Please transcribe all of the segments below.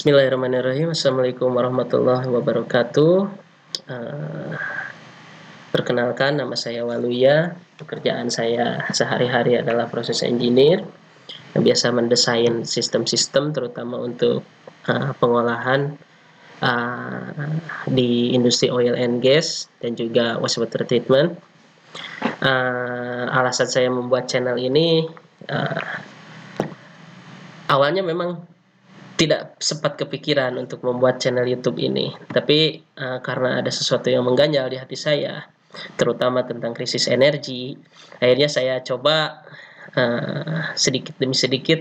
Bismillahirrahmanirrahim. Assalamualaikum warahmatullahi wabarakatuh. Eh, Perkenalkan, nama saya Waluya. Pekerjaan saya sehari-hari adalah proses engineer yang biasa mendesain sistem-sistem, terutama untuk pengolahan uh, di industri oil and gas dan juga wastewater treatment. Alasan saya membuat channel ini, uh, awalnya memang tidak sempat kepikiran untuk membuat channel YouTube ini, tapi karena ada sesuatu yang mengganjal di hati saya, terutama tentang krisis energi, akhirnya saya coba sedikit demi sedikit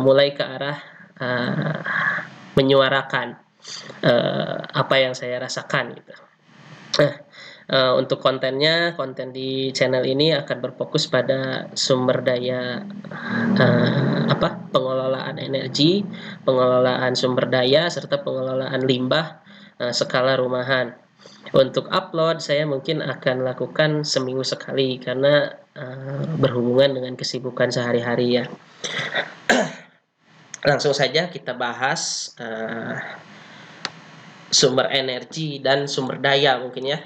mulai ke arah uh, menyuarakan apa yang saya rasakan gitu. Nah, untuk konten di channel ini akan berfokus pada sumber daya, pengelolaan energi, pengelolaan sumber daya, serta pengelolaan limbah skala rumahan. Untuk upload, saya mungkin akan lakukan seminggu sekali karena berhubungan dengan kesibukan sehari-hari ya. Langsung saja kita bahas sumber energi dan sumber daya mungkin ya,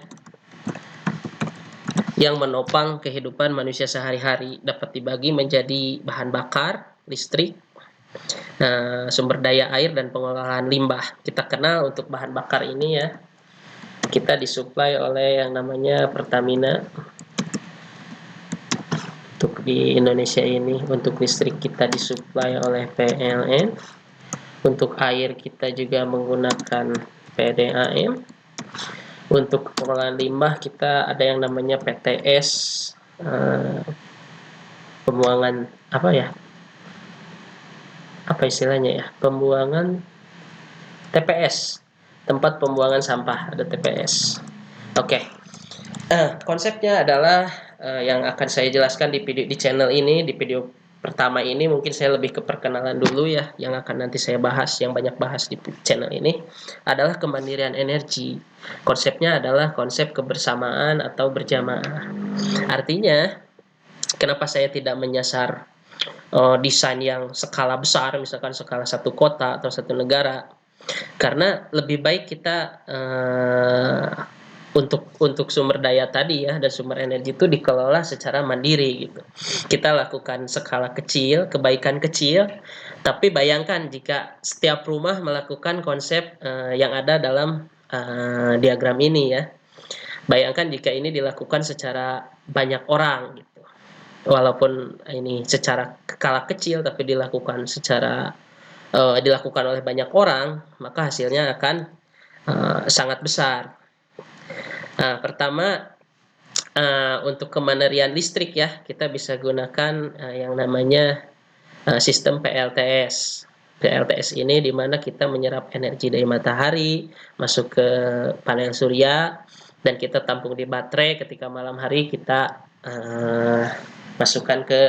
yang menopang kehidupan manusia sehari-hari, dapat dibagi menjadi bahan bakar, listrik, sumber daya air, dan pengolahan limbah. Kita kenal untuk bahan bakar ini ya, kita disuplai oleh yang namanya Pertamina. Untuk di Indonesia ini, untuk listrik kita disuplai oleh PLN. Untuk air kita juga menggunakan PDAM. Untuk pengolahan limbah kita ada yang namanya PTS, pembuangan istilahnya ya, pembuangan TPS, tempat pembuangan sampah, ada TPS. Oke. Konsepnya adalah yang akan saya jelaskan di channel ini. Di video pertama ini mungkin saya lebih ke perkenalan dulu ya, yang akan nanti saya bahas, yang banyak bahas di channel ini adalah kemandirian energi. Konsepnya adalah konsep kebersamaan atau berjamaah. Artinya, kenapa saya tidak menyasar desain yang skala besar, misalkan skala satu kota atau satu negara, karena lebih baik kita untuk sumber daya tadi ya, dan sumber energi itu dikelola secara mandiri gitu. Kita lakukan skala kecil, kebaikan kecil, tapi bayangkan jika setiap rumah melakukan konsep yang ada dalam diagram ini ya. Bayangkan jika ini dilakukan secara banyak orang gitu. Walaupun ini secara skala kecil tapi dilakukan oleh banyak orang, maka hasilnya akan sangat besar. Nah, pertama, untuk kemandirian listrik ya, kita bisa gunakan yang namanya sistem PLTS. PLTS ini dimana kita menyerap energi dari matahari masuk ke panel surya, dan kita tampung di baterai. Ketika malam hari kita masukkan ke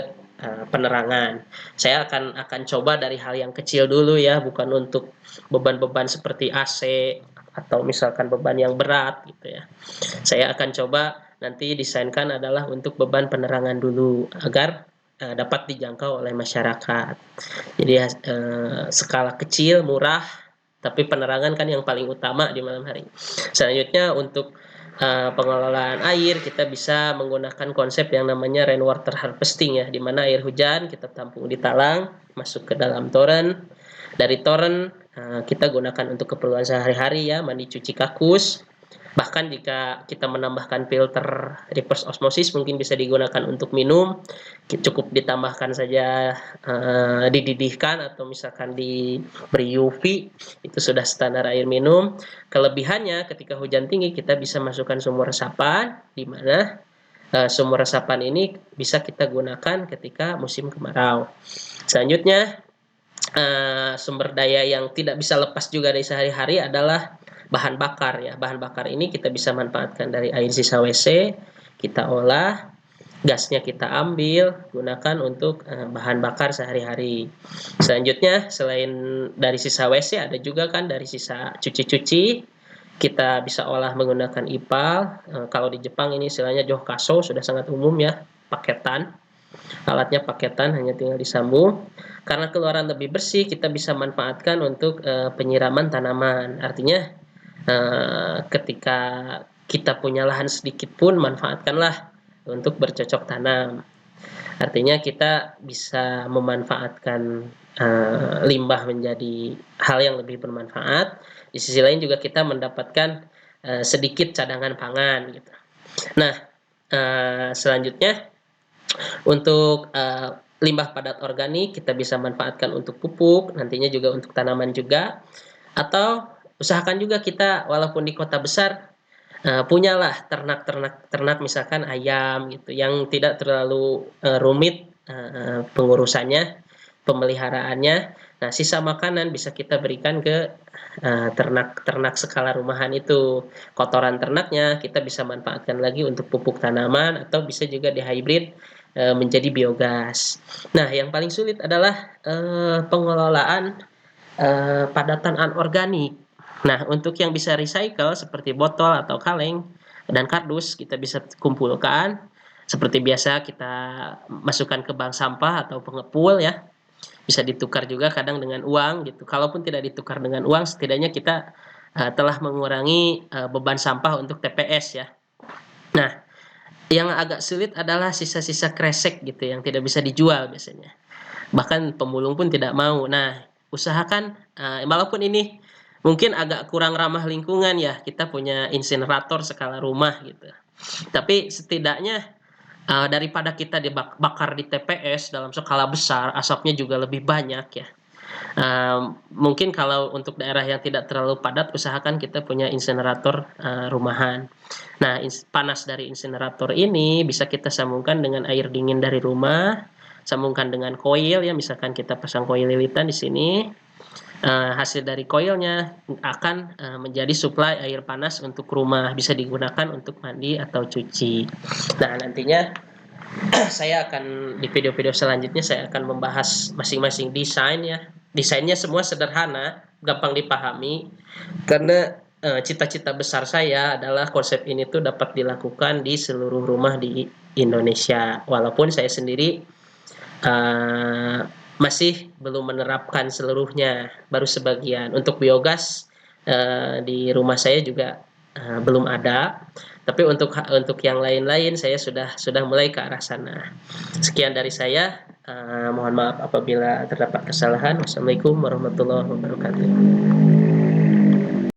penerangan. Saya akan coba dari hal yang kecil dulu ya, bukan untuk beban-beban seperti AC atau misalkan beban yang berat gitu ya. Saya akan coba nanti desainkan adalah untuk beban penerangan dulu agar dapat dijangkau oleh masyarakat. Jadi skala kecil, murah, tapi penerangan kan yang paling utama di malam hari. Selanjutnya untuk pengelolaan air, kita bisa menggunakan konsep yang namanya rainwater harvesting ya, di mana air hujan kita tampung di talang, masuk ke dalam toren. Dari toren kita gunakan untuk keperluan sehari-hari ya, mandi, cuci kakus. Bahkan jika kita menambahkan filter reverse osmosis, mungkin bisa digunakan untuk minum. Cukup ditambahkan saja, dididihkan atau misalkan diberi UV, itu sudah standar air minum. Kelebihannya ketika hujan tinggi kita bisa masukkan sumur resapan, di mana sumur resapan ini bisa kita gunakan ketika musim kemarau. Selanjutnya, sumber daya yang tidak bisa lepas juga dari sehari-hari adalah bahan bakar ya. Bahan bakar ini kita bisa manfaatkan dari air sisa WC, kita olah, gasnya kita ambil, gunakan untuk bahan bakar sehari-hari. Selanjutnya, selain dari sisa WC, ada juga kan dari sisa cuci-cuci, kita bisa olah menggunakan ipal. Kalau di Jepang ini istilahnya jokaso, sudah sangat umum ya, paketan. Alatnya paketan, hanya tinggal disambung. Karena keluaran lebih bersih, kita bisa manfaatkan untuk penyiraman tanaman. Artinya ketika kita punya lahan sedikit pun manfaatkanlah untuk bercocok tanam. Artinya kita bisa memanfaatkan limbah menjadi hal yang lebih bermanfaat. Di sisi lain juga kita mendapatkan sedikit cadangan pangan gitu. Nah, selanjutnya untuk limbah padat organik kita bisa manfaatkan untuk pupuk, nantinya juga untuk tanaman juga. Atau usahakan juga kita walaupun di kota besar punyalah ternak misalkan ayam gitu yang tidak terlalu rumit pengurusannya, pemeliharaannya. Nah, sisa makanan bisa kita berikan ke ternak-ternak skala rumahan itu. Kotoran ternaknya kita bisa manfaatkan lagi untuk pupuk tanaman atau bisa juga dihybrid menjadi biogas. Nah, yang paling sulit adalah pengelolaan padatan anorganik. Nah, untuk yang bisa recycle seperti botol atau kaleng dan kardus kita bisa kumpulkan seperti biasa kita masukkan ke bank sampah atau pengepul ya. Bisa ditukar juga kadang dengan uang gitu. Kalaupun tidak ditukar dengan uang, setidaknya kita telah mengurangi beban sampah untuk TPS ya. Nah, yang agak sulit adalah sisa-sisa kresek gitu yang tidak bisa dijual biasanya. Bahkan pemulung pun tidak mau. Nah, usahakan walaupun ini mungkin agak kurang ramah lingkungan ya, kita punya insinerator skala rumah gitu. Tapi setidaknya daripada kita dibakar di TPS dalam skala besar, asapnya juga lebih banyak ya. Mungkin kalau untuk daerah yang tidak terlalu padat, usahakan kita punya insinerator rumahan. Nah, panas dari insinerator ini bisa kita sambungkan dengan air dingin dari rumah, sambungkan dengan koil ya, misalkan kita pasang koil lilitan di sini. Hasil dari koilnya akan menjadi suplai air panas untuk rumah, bisa digunakan untuk mandi atau cuci. Nah, nantinya saya akan di video-video selanjutnya saya akan membahas masing-masing desain ya. Desainnya semua sederhana, gampang dipahami karena cita-cita besar saya adalah konsep ini tuh dapat dilakukan di seluruh rumah di Indonesia. Walaupun saya sendiri uh, masih belum menerapkan seluruhnya, baru sebagian. Untuk biogas di rumah saya juga belum ada. Tapi untuk yang lain-lain saya sudah mulai ke arah sana. Sekian dari saya. Mohon maaf apabila terdapat kesalahan. Wassalamualaikum warahmatullahi wabarakatuh.